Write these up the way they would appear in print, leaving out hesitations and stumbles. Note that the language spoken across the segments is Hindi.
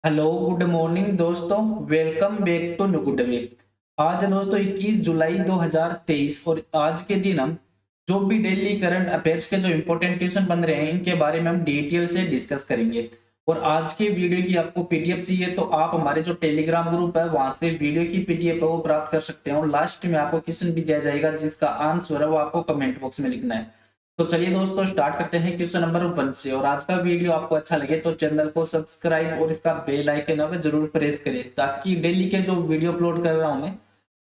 हेलो गुड मॉर्निंग दोस्तों। Welcome back to new good way. आज है दोस्तों 21 जुलाई 2023 और आज के दिन हम जो भी डेली करंट अफेयर्स के जो इंपॉर्टेंट क्वेश्चन बन रहे हैं इनके बारे में हम डिटेल से डिस्कस करेंगे। और आज के वीडियो की आपको पीडीएफ चाहिए तो आप हमारे जो टेलीग्राम ग्रुप है वहां से वीडियो की पीडीएफ है वो प्राप्त कर सकते हैं और लास्ट में आपको क्वेश्चन भी दिया जाएगा जिसका आंसर है वो आपको कमेंट बॉक्स में लिखना है। तो चलिए दोस्तों स्टार्ट करते हैं क्वेश्चन नंबर 1 से। और आज का वीडियो आपको अच्छा लगे तो चैनल को सब्सक्राइब और इसका बेल आइकन है जरूर प्रेस करें ताकि डेली के जो वीडियो अपलोड कर रहा हूं मैं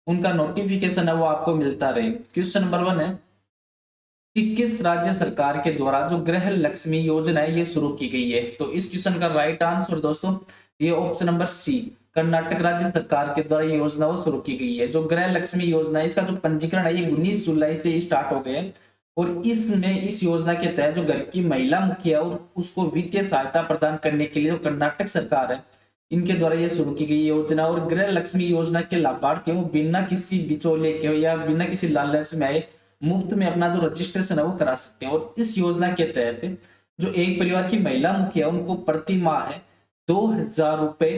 उनका नोटिफिकेशन है वो आपको मिलता रहे। क्वेश्चन नंबर 1 है कि किस राज्य सरकार के द्वारा जो गृह लक्ष्मी योजना है ये शुरू की गई है। तो इस क्वेश्चन का राइट आंसर दोस्तों ये ऑप्शन नंबर सी, कर्नाटक राज्य सरकार के द्वारा ये योजना वो शुरू की गई है। जो गृह लक्ष्मी योजना है इसका जो पंजीकरण है ये 19 जुलाई से स्टार्ट हो गया है और इसमें इस योजना के तहत जो घर की महिला मुखिया और उसको वित्तीय सहायता प्रदान करने के लिए जो कर्नाटक सरकार है इनके द्वारा ये शुरू की गई योजना। और गृह लक्ष्मी योजना के लाभार्थी वो बिना किसी बिचौले के या बिना किसी लालच में आए मुफ्त में अपना जो रजिस्ट्रेशन है वो करा सकते हैं। और इस योजना के तहत जो एक परिवार की महिला मुखिया उनको प्रति माह है 2,000 रुपए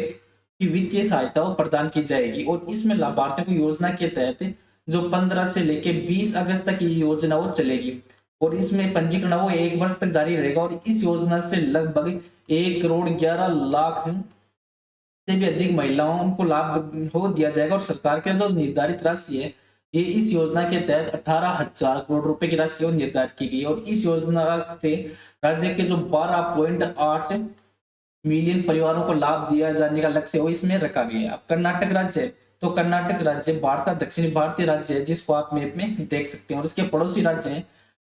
की वित्तीय सहायता प्रदान की जाएगी। और इसमें लाभार्थियों को योजना के तहत जो 15 से लेके 20 अगस्त तक ये योजना वो चलेगी और इसमें पंजीकरण वो 1 वर्ष तक जारी रहेगा। और इस योजना से लगभग 1,11,00,000 से भी अधिक महिलाओं उनको लाभ हो दिया जाएगा। और सरकार के जो निर्धारित राशि है ये इस योजना के तहत 18,000 करोड़ रुपए की राशि निर्धारित की गई। और इस योजना से राज्य के जो 12.8 मिलियन परिवारों को लाभ दिया जाने का लक्ष्य वो इसमें रखा गया है। अब कर्नाटक राज्य है तो कर्नाटक राज्य भारत का दक्षिणी भारतीय राज्य है जिसको आप मैप में देख सकते हैं। और इसके पड़ोसी राज्य हैं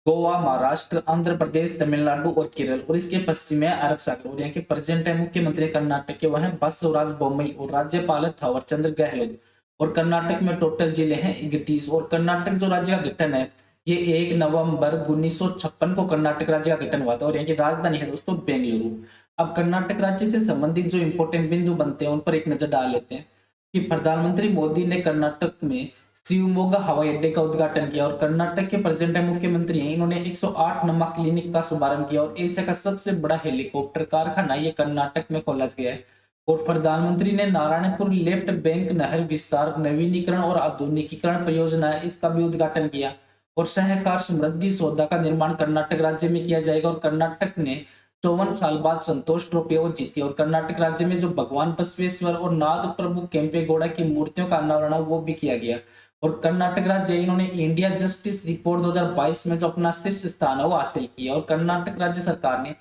गोवा, महाराष्ट्र, आंध्र प्रदेश, तमिलनाडु और केरल। और इसके पश्चिम में अरब सागर। और यहाँ के प्रेसिडेंट है मुख्यमंत्री कर्नाटक के वह बसवराज बोम्मई और राज्यपाल है थावर चंद्र गहलोत। और कर्नाटक में टोटल जिले हैं 31। और कर्नाटक जो राज्य का गठन है ये 1 नवंबर 1956 को कर्नाटक राज्य का गठन हुआ था। और यहाँ की राजधानी है दोस्तों बेंगलुरु। अब कर्नाटक राज्य से संबंधित जो इंपोर्टेंट बिंदु बनते हैं उन पर एक नजर डाल लेते हैं कि प्रधानमंत्री मोदी ने कर्नाटक में शिवमोगा हवाई अड्डे का उद्घाटन किया। और कर्नाटक के प्रेजेंट मुख्यमंत्री हैं इन्होंने 108 नमा क्लिनिक का शुभारंभ किया और एशिया का सबसे बड़ा हेलीकॉप्टर कारखाना ये कर्नाटक में खोला गया है। और प्रधानमंत्री ने नारायणपुर लेफ्ट बैंक नहर विस्तार नवीनीकरण और आधुनिकीकरण परियोजना है इसका भी उद्घाटन किया। और सहकार समृद्धि सौदा का निर्माण कर्नाटक राज्य में किया जाएगा। और कर्नाटक ने 54 साल बाद संतोष ट्रॉफी वो जीती। और कर्नाटक राज्य में जो भगवान बसवेश्वर और नाद प्रभु केम्पेगौड़ा की मूर्तियों का अनावरण वो भी किया गया। और कर्नाटक राज्य इन्होंने इंडिया जस्टिस रिपोर्ट 2022 में जो अपना शीर्ष स्थान है वो हासिल किया। और कर्नाटक राज्य सरकार ने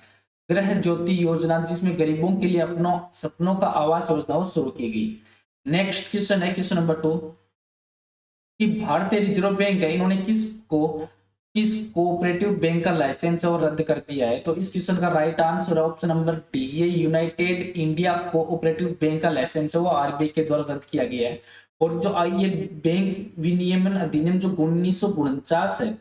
गृह ज्योति योजना जिसमें गरीबों के लिए अपनों सपनों का आवास योजना वो शुरू की गई। नेक्स्ट क्वेश्चन है क्वेश्चन नंबर 2 कि भारतीय रिजर्व बैंक है इन्होंने किस कोऑपरेटिव बैंक का लाइसेंस और रद्द कर दिया है। तो इस क्वेश्चन का राइट आंसर है ऑप्शन नंबर डी, ये यूनाइटेड इंडिया कोऑपरेटिव बैंक का लाइसेंस है वो आरबीआई के द्वारा रद्द किया गया है। और जो ये बैंक विनियमन अधिनियम जो 1949 है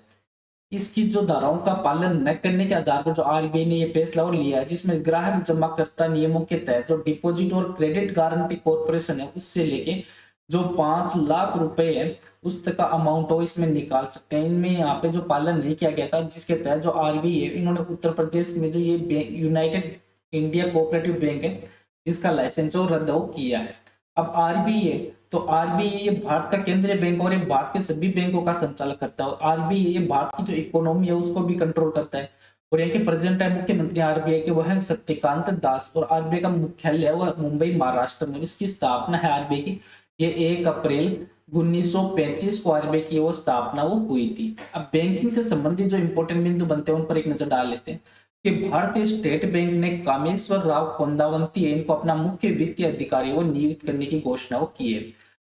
इसकी जो धाराओं का पालन न करने के आधार पर जो आरबीआई ने ये फैसला और लिया है जिसमें ग्राहक जमाकर्ता नियमों के तहत जो डिपॉजिट और क्रेडिट गारंटी कॉर्पोरेशन है उससे लेके जो 5 लाख रुपए है उस तक का अमाउंट हो इसमें निकाल सकते हैं। इनमें यहाँ पे जो पालन नहीं किया गया था जिसके तहत जो आरबीआई है इन्होंने उत्तर प्रदेश में जो ये यूनाइटेड इंडिया कोऑपरेटिव बैंक है इसका लाइसेंस और रद्द किया है। अब आरबीआई है तो आरबीआई ये भारत का केंद्रीय बैंक और ये भारत के सभी बैंकों का संचालन करता है। और आरबीआई ये भारत की जो इकोनॉमी है उसको भी कंट्रोल करता है। और यहाँ के प्रेसिडेंट है मुख्यमंत्री आरबीआई के वह शक्तिकांत दास। और आरबीआई का मुख्यालय है वह मुंबई महाराष्ट्र में। इसकी स्थापना है आरबीआई की ये 1 अप्रैल 1935 को आरबीआई की वो स्थापना वो हुई थी। अब बैंकिंग से संबंधित जो इंपोर्टेंट बिंदु बनते हैं उन पर एक नजर डाल लेते हैं कि भारतीय स्टेट बैंक ने कामेश्वर राव कोंदावंती इनको अपना मुख्य वित्तीय अधिकारी वो नियुक्त करने की घोषणा वो की है।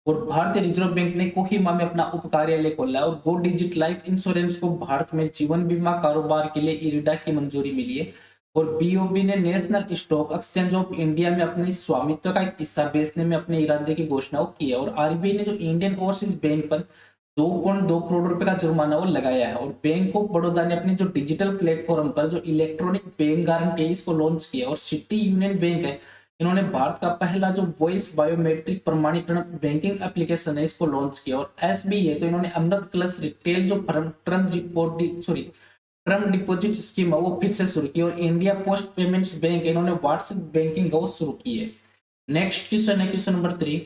और भारतीय रिजर्व बैंक ने कोहिमा में अपना उप कार्यालय खोला है। और गो डिजिट लाइफ इंश्योरेंस को भारत में जीवन बीमा कारोबार के लिए इरिडा की मंजूरी मिली है। और बीओबी ने national stock exchange of India में अपने स्वामित्व का एक हिस्सा बेचने में अपने इरादे की घोषणा की है। और आरबीआई ने जो इंडियन ओवरसीज बैंक पर 2.2 करोड़ रुपए का जुर्माना वो लगाया है। और बैंक ऑफ बड़ौदा ने अपनी जो डिजिटल प्लेटफॉर्म पर जो इलेक्ट्रॉनिक बैंक गारंटी है इसको लॉन्च किया। और सिटी यूनियन बैंक है इन्होंने भारत का पहला जो वॉइस बायोमेट्रिक प्रमाणीकरण बैंकिंग एप्लीकेशन है इसको लॉन्च किया। और एसबीआई है तो इन्होंने अमृत प्लस रिटेल जो टर्म डिपॉजिट स्कीम है वो फिर से शुरू की। और इंडिया पोस्ट पेमेंट्स बैंक इन्होंने व्हाट्सएप बैंकिंग वो शुरू की है। नेक्स्ट क्वेश्चन है क्वेश्चन नंबर 3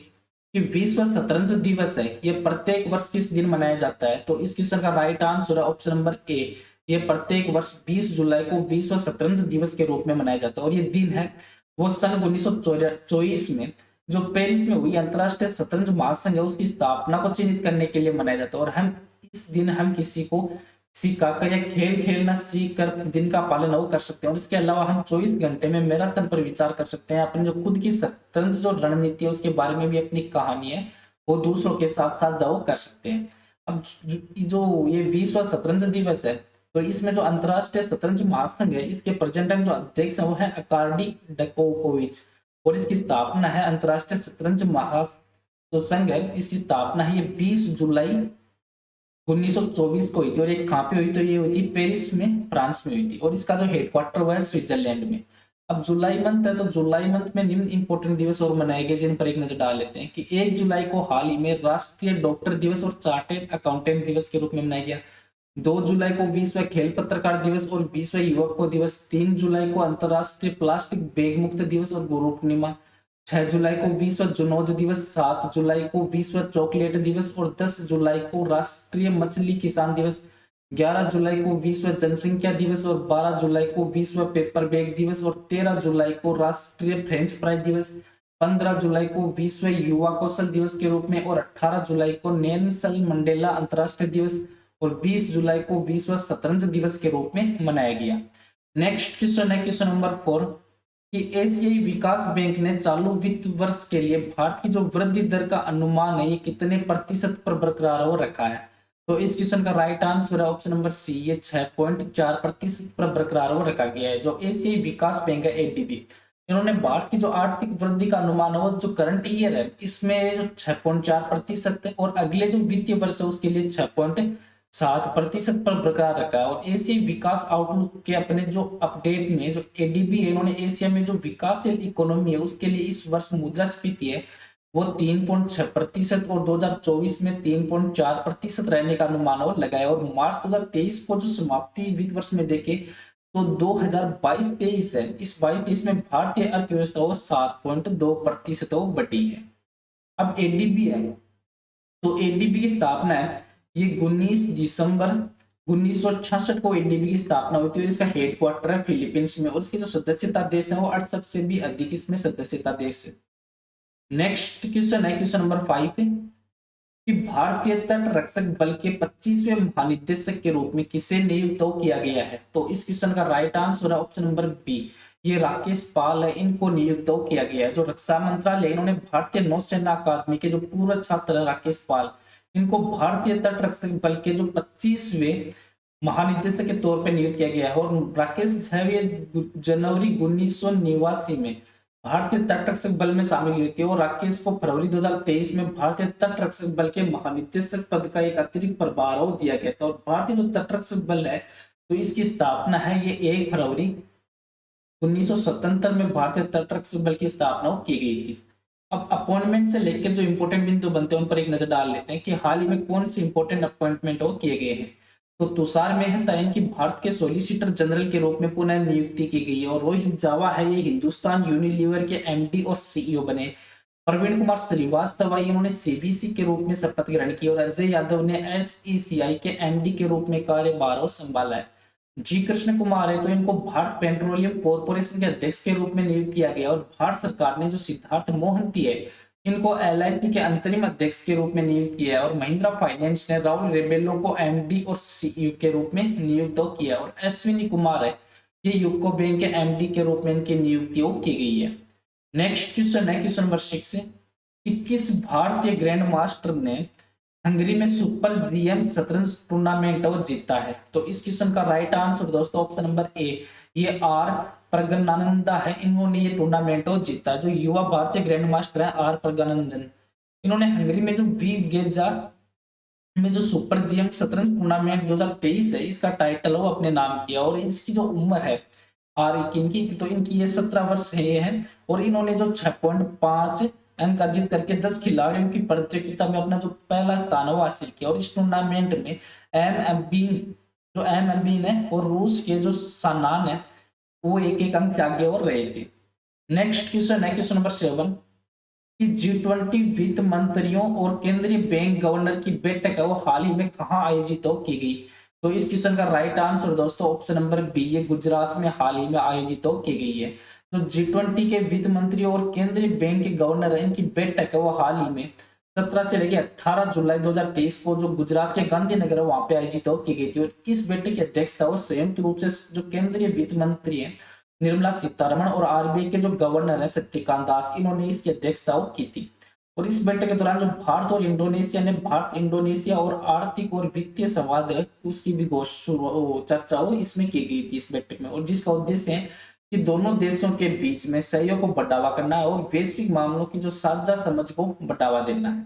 कि विश्व शतरंज दिवस है ये प्रत्येक वर्ष किस दिन मनाया जाता है? तो इस क्वेश्चन का राइट आंसर है ऑप्शन नंबर ए, ये प्रत्येक वर्ष 20 जुलाई को विश्व शतरंज दिवस के रूप में मनाया जाता है। और ये दिन है वो सन 1924 में जो पेरिस में हुई अंतरराष्ट्रीय शतरंज महासंघ है उसकी स्थापना को चिन्हित करने के लिए मनाया जाता है। और हम इस दिन हम किसी को सिखाकर या खेल खेलना सीख कर दिन का पालन वो कर सकते हैं। और इसके अलावा हम 24 घंटे में मैराथन पर विचार कर सकते हैं। अपनी जो खुद की शतरंज जो रणनीति है उसके बारे में भी अपनी कहानी है वो दूसरों के साथ साथ जाओ कर सकते हैं। अब जो ये विश्व शतरंज दिवस है तो इसमें जो अंतरराष्ट्रीय शतरंज महासंघ है इसके प्रेजेंट टाइम जो अध्यक्ष है वो है अकार्डी डकोकोविच। और इसकी स्थापना है अंतरराष्ट्रीय शतरंज महासंघ है इसकी स्थापना है ये 20 जुलाई 1924 को हुई थी। और एक कहाँ पे हुई? तो ये हुई थी पेरिस में, फ्रांस में हुई थी। और इसका जो हेडक्वार्टर हुआ है स्विट्जरलैंड में। अब जुलाई मंथ है तो जुलाई मंथ में निम्न इंपोर्टेंट दिवस और मनाए गए जिन पर एक नजर डाल लेते हैं कि 1 जुलाई को हाल ही में राष्ट्रीय डॉक्टर दिवस और चार्टेड अकाउंटेंट दिवस के रूप में मनाया गया। 2 जुलाई को विश्व खेल पत्रकार दिवस और विश्व युवक को दिवस। 3 जुलाई को अंतरराष्ट्रीय प्लास्टिक बैग मुक्त दिवस और गुरु पूर्णिमा। 6 जुलाई को विश्व जुनौज दिवस। 7 जुलाई को विश्व चॉकलेट दिवस और 10 जुलाई को राष्ट्रीय मछली किसान दिवस। 11 जुलाई को विश्व जनसंख्या दिवस और 12 जुलाई को विश्व पेपर बैग दिवस और 13 जुलाई को राष्ट्रीय फ्रेंच फ्राई दिवस। 15 जुलाई को विश्व युवा कौशल दिवस के रूप में और 18 जुलाई को नेल्सन मंडेला अंतरराष्ट्रीय दिवस और 20 जुलाई को विश्व शतरंज दिवस के रूप में मनाया गया। नेक्स्ट क्वेश्चन है क्वेश्चन नंबर 4 कि एशियाई विकास बैंक ने चालू वित्त वर्ष के लिए भारत की जो वृद्धि दर का अनुमान है ये कितने प्रतिशत पर बरकरार हो रखा है? तो इस क्वेश्चन का राइट आंसर है ऑप्शन नंबर सी, ये 6.4% पर बरकरार हो रखा गया है। जो एशियाई विकास बैंक है एडीबी, इन्होंने भारत की जो आर्थिक वृद्धि का अनुमान है वो जो करंट ईयर है इसमें जो 6.4% है और अगले जो वित्तीय वर्ष है उसके लिए 6.7% पर बरकरार रखा है। और एशियाई विकास आउटलुक के अपने जो अपडेट में जो एडीबी है इन्होंने एशिया में जो विकासशील इकोनॉमी है उसके लिए इस वर्ष मुद्रास्फीति है वो 3.6% और 2024 में 3.4% रहने का अनुमान और लगाया। और मार्च 2023 को जो समाप्ति वित्त वर्ष में देखे तो 2022-23 है, इस 22-23 में भारतीय अर्थव्यवस्था वो 7.2% बढ़ी है। अब एडीबी है तो एडीबी की स्थापना है ये 19 दिसंबर 1966 को एडीबी की स्थापना हुई थी और इसका हेडक्वार्टर है फिलीपींस में। और इसके जो सदस्यता देश है वो 68 से भी अधिक इसमें सदस्यता देश है। नेक्स्ट क्वेश्चन है क्वेश्चन नंबर 5 कि भारतीय तट रक्षक बल के 25वें महानिदेशक के रूप में किसे नियुक्त किया गया है? तो इस क्वेश्चन का राइट आंसर है ऑप्शन नंबर बी, ये राकेश पाल है, इनको नियुक्त किया गया है। जो रक्षा मंत्रालय इन्होंने भारतीय नौसेना अकादमी के जो पूर्व छात्र है राकेश पाल, इनको भारतीय तट रक्षक बल के जो 25वें महानिदेशक के तौर पर नियुक्त किया गया है। और राकेश है ये जनवरी 1989 में भारतीय तट रक्षक बल में शामिल हुई थी और राकेश को फरवरी 2023 में भारतीय तट रक्षक बल के महानिदेशक पद का एक अतिरिक्त प्रभार दिया गया था। और भारतीय जो तट रक्षक बल है तो इसकी स्थापना है ये 1 फरवरी 1977 में भारतीय तट रक्षक बल की स्थापना की गई थी। अब अपॉइंटमेंट से लेकर जो इंपोर्टेंट बिंदु बनते हैं उन पर एक नजर डाल लेते हैं कि हाल ही में कौन से इंपोर्टेंट अपॉइंटमेंट किए गए हैं। तो तुषार मेहता इनकी भारत के सॉलिसिटर जनरल के रूप में पुनः नियुक्ति की गई है। और रोहित जावा है ये हिंदुस्तान यूनिलीवर के एमडी और सीईओ बने। प्रवीण कुमार श्रीवास्तव है इन्होंने सीबीसी के रूप में शपथ ग्रहण की। और अजय यादव ने एसईसीआई के एमडी के रूप में कार्यभार संभाला है। जी कृष्ण कुमार है तो इनको भारत पेट्रोलियम कॉर्पोरेशन के अध्यक्ष के रूप में नियुक्त किया गया। और भारत सरकार ने जो सिद्धार्थ मोहंती है इनको एलआईसी के अंतरिम अध्यक्ष के रूप में नियुक्त किया है। और महिंद्रा फाइनेंस ने राहुल रेबेलो को एमडी और सीईओ के रूप में नियुक्त किया। और अश्विनी कुमार है ये यूको बैंक के एमडी के रूप में इनकी नियुक्ति की गई है। नेक्स्ट क्वेश्चन है क्वेश्चन नंबर 6 कि किस भारतीय ग्रैंड मास्टर ने हंगरी में सुपर जीएम शतरंज टूर्नामेंट जीता है? तो इस क्वेश्चन का राइट आंसर दोस्तों ऑप्शन नंबर ए, ये आर प्रगनानंदा है, इन्होंने ये टूर्नामेंट जीता। जो युवा भारतीय ग्रैंड मास्टर है आर प्रगनानंदन, इन्होंने हंगरी में जो वी गेजा में जो सुपर जीएम शतरंज टूर्नामेंट 2023 है इसका टाइटल वो अपने नाम किया। और इसकी जो उम्र है आर इनकी तो इनकी ये 17 वर्ष है। और इन्होंने जो 6.5 अंक अर्जित करके 10 खिलाड़ियों की प्रतियोगिता में अपना जो पहला स्थान वो हासिल किया। और इस टूर्नामेंट में एम एम्बिन है और रूस के जो सानान है वो 1-1 अंक से आगे और रहे थे। नेक्स्ट क्वेश्चन है क्वेश्चन नंबर 7 कि G20 वित्त मंत्रियों और केंद्रीय बैंक गवर्नर की बैठक है वो हाल ही में कहाँ आयोजित की गई? तो इस क्वेश्चन का राइट आंसर दोस्तों ऑप्शन नंबर बी, ये गुजरात में हाल ही में आयोजित की गई है। तो G20 के वित्त मंत्रियों और केंद्रीय बैंक के गवर्नर है, इनकी बैठक है वो हाल ही में 17 से लेकर 18 जुलाई 2023 को जो गुजरात के गांधीनगर है वहां पे आयोजित की गई थी। और इस बैठक की अध्यक्षता वो संयुक्त रूप से जो केंद्रीय वित्त मंत्री है निर्मला सीतारमण और आरबीआई के जो गवर्नर है शक्तिकांत दास, इन्होंने इसकी अध्यक्षता की थी। और इस बैठक के दौरान जो भारत और इंडोनेशिया ने भारत इंडोनेशिया और आर्थिक और वित्तीय संवाद है उसकी भी चर्चा इसमें की गई थी इस बैठक में। और जिसका उद्देश्य है कि दोनों देशों के बीच में सहयोग को बढ़ावा करना है और वैश्विक मामलों की जो साझा समझ को बढ़ावा देना है।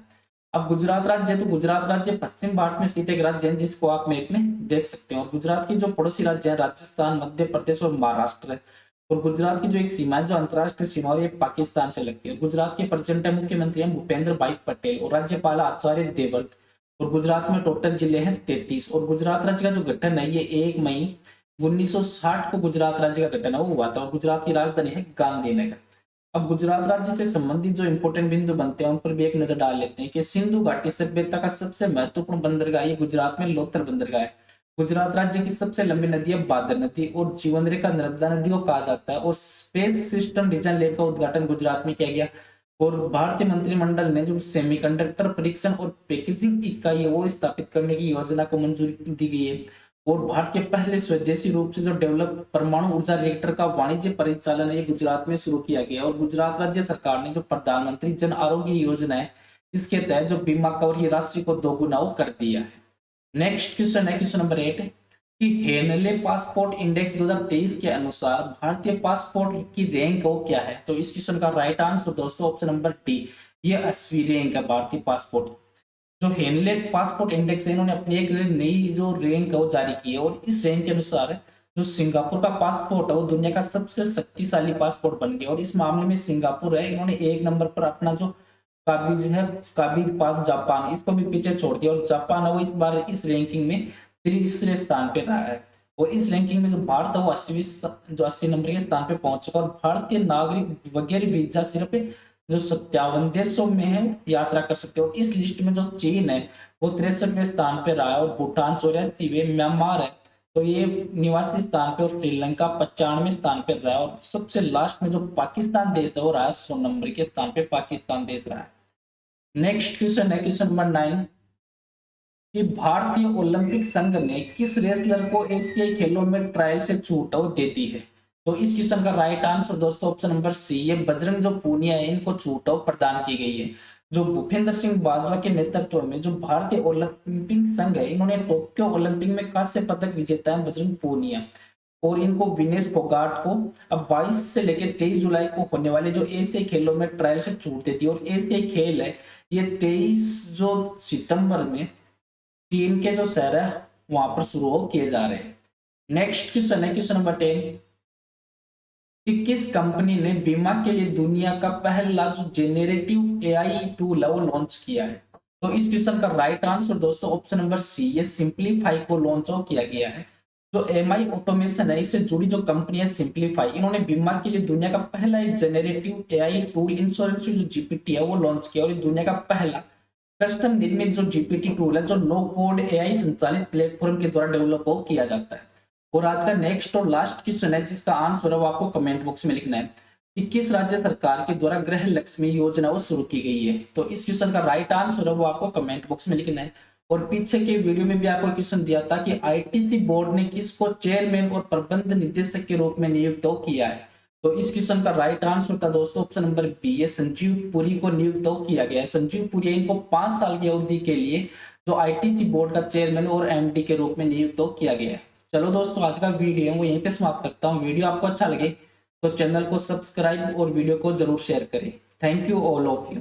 अब गुजरात राज्य, तो गुजरात राज्य पश्चिम भारत में स्थित एक राज्य है जिसको आप मैप में देख सकते हैं। और गुजरात की जो पड़ोसी राज्य है राजस्थान, मध्य प्रदेश और महाराष्ट्र है। और गुजरात की जो एक सीमा है जो अंतरराष्ट्रीय सीमा और ये पाकिस्तान से लगती है। गुजरात के प्रेजेंट मुख्यमंत्री हैं भूपेंद्र भाई पटेल और राज्यपाल आचार्य देवव्रत। और गुजरात में टोटल जिले हैं 33। और गुजरात राज्य का जो गठन है ये 1 मई 1960 को गुजरात राज्य का गठन हुआ था। और गुजरात की राजधानी है गांधीनगर। अब गुजरात राज्य से संबंधित जो इंपोर्टेंट बिंदु बनते हैं उन पर भी एक नजर डाल लेते हैं कि सिंधु घाटी सभ्यता का सबसे महत्वपूर्ण बंदरगाह ये गुजरात में लोथर बंदरगाह है। गुजरात राज्य की सबसे लंबी नदी है भादर नदी और जीवन रेखा नर्मदा नदी को कहा जाता है। और स्पेस सिस्टम डिजाइन लैब का उद्घाटन गुजरात में किया गया। और भारतीय मंत्रिमंडल ने जो सेमीकंडक्टर परीक्षण और पैकेजिंग इकाई है वो स्थापित करने की योजना को मंजूरी दी गई है। और भारत के पहले स्वदेशी रूप से जो डेवलप परमाणु ऊर्जा रिएक्टर का वाणिज्य परिचालन है गुजरात में शुरू किया गया। और गुजरात राज्य सरकार ने जो प्रधानमंत्री जन आरोग्य योजना है इसके तहत जो बीमा कवर की राशि को दोगुना कर दिया है। नेक्स्ट क्वेश्चन है क्वेश्चन नंबर 8 कि हेनले पासपोर्ट इंडेक्स 2023 के अनुसार भारतीय पासपोर्ट की रैंक वो क्या है? तो इस क्वेश्चन का राइट आंसर दोस्तों ऑप्शन नंबर डी, ये 80वीं रैंक है भारतीय पासपोर्ट। जो हेनले पासपोर्ट इंडेक्स है इन्होंने अपनी एक नई जो रैंक है वो जारी की है। और इस रैंक के अनुसार जो सिंगापुर का पासपोर्ट है वो दुनिया का सबसे शक्तिशाली पासपोर्ट बन गया। और इस मामले में सिंगापुर है इन्होंने 1 नंबर पर अपना जो काबिज है काबिज पास जापान इसको भी पीछे छोड़ दिया। और जापान है वो इस बार इस रैंकिंग में तीसरे स्थान पे रहा है। और इस रैंकिंग में जो भारत है वो 80 नंबर के स्थान पे पहुंच चुका। और भारतीय नागरिक वगैरह वीजा सिर्फ जो 57 देशों में है यात्रा कर सकते हो। इस लिस्ट में जो चीन है वो 63वें स्थान पे रहा है और भूटान 84वें, म्यांमार है तो ये निवासी स्थान पे और श्रीलंका 95वें स्थान पे रहा है। और सबसे लास्ट में जो पाकिस्तान देश है वो रहा है 100 नंबर के स्थान पे पाकिस्तान देश रहा है। नेक्स्ट क्वेश्चन है क्वेश्चन नंबर 9 कि भारतीय ओलंपिक संघ ने किस रेसलर को एशियाई खेलों में ट्रायल से छूट दे दी है? तो इस क्वेश्चन का राइट आंसर दोस्तों ऑप्शन नंबर सी, ये बजरंग जो पूनिया है इनको छूट प्रदान की गई है। जो भूपेंद्र सिंह बाजवा के नेतृत्व में जो भारतीय ओलंपिक संघ है इन्होंने टोक्यो ओलंपिक में कांस्य पदक विजेता है बजरंग पूनिया। और इनको विनेश फोगाट को अब 22 से लेकर 23 जुलाई को होने वाले जो एशियाई खेलों में ट्रायल से छूट देती है। और एशियाई खेल है ये 23 जो सितंबर में चीन के जो शहर है वहां पर शुरू किए जा रहे हैं। नेक्स्ट क्वेश्चन है क्वेश्चन नंबर 10 कि किस कंपनी ने बीमा के लिए दुनिया का पहला जो जेनरेटिव एआई टूल है वो लॉन्च किया है? तो इस क्वेश्चन का राइट आंसर दोस्तों ऑप्शन नंबर सी, ये सिंपलीफाई को लॉन्च किया गया है। जो एमआई ऑटोमेशन है इससे जुड़ी जो कंपनी है सिंपलीफाई, इन्होंने बीमा के लिए दुनिया का पहला जेनरेटिव एआई टूल इंश्योरेंस जो जीपीटी है वो लॉन्च किया। और दुनिया का पहला कस्टम निर्मित जो जीपीटी टूल है जो नो कोड एआई संचालित प्लेटफॉर्म के द्वारा डेवलप किया जाता है। और आज का नेक्स्ट और लास्ट क्वेश्चन है जिसका आंसर है वो आपको कमेंट बॉक्स में लिखना है कि किस राज्य सरकार के द्वारा गृह लक्ष्मी योजना वो शुरू की गई है? तो इस क्वेश्चन का राइट आंसर है वो आपको कमेंट बॉक्स में लिखना है। और पीछे के वीडियो में भी आपको क्वेश्चन दिया था कि आईटीसी बोर्ड ने किसको चेयरमैन और प्रबंध निदेशक के रूप में नियुक्त किया है? तो इस क्वेश्चन का राइट आंसर था दोस्तों ऑप्शन नंबर बी, ये संजीव पुरी को नियुक्त किया गया है। संजीव पुरी इनको 5 साल की अवधि के लिए जो आईटीसी बोर्ड का चेयरमैन और एमडी के रूप में नियुक्त किया गया है। चलो दोस्तों आज का वीडियो वो यहीं पे समाप्त करता हूँ। वीडियो आपको अच्छा लगे तो चैनल को सब्सक्राइब और वीडियो को जरूर शेयर करें। Thank you all of you.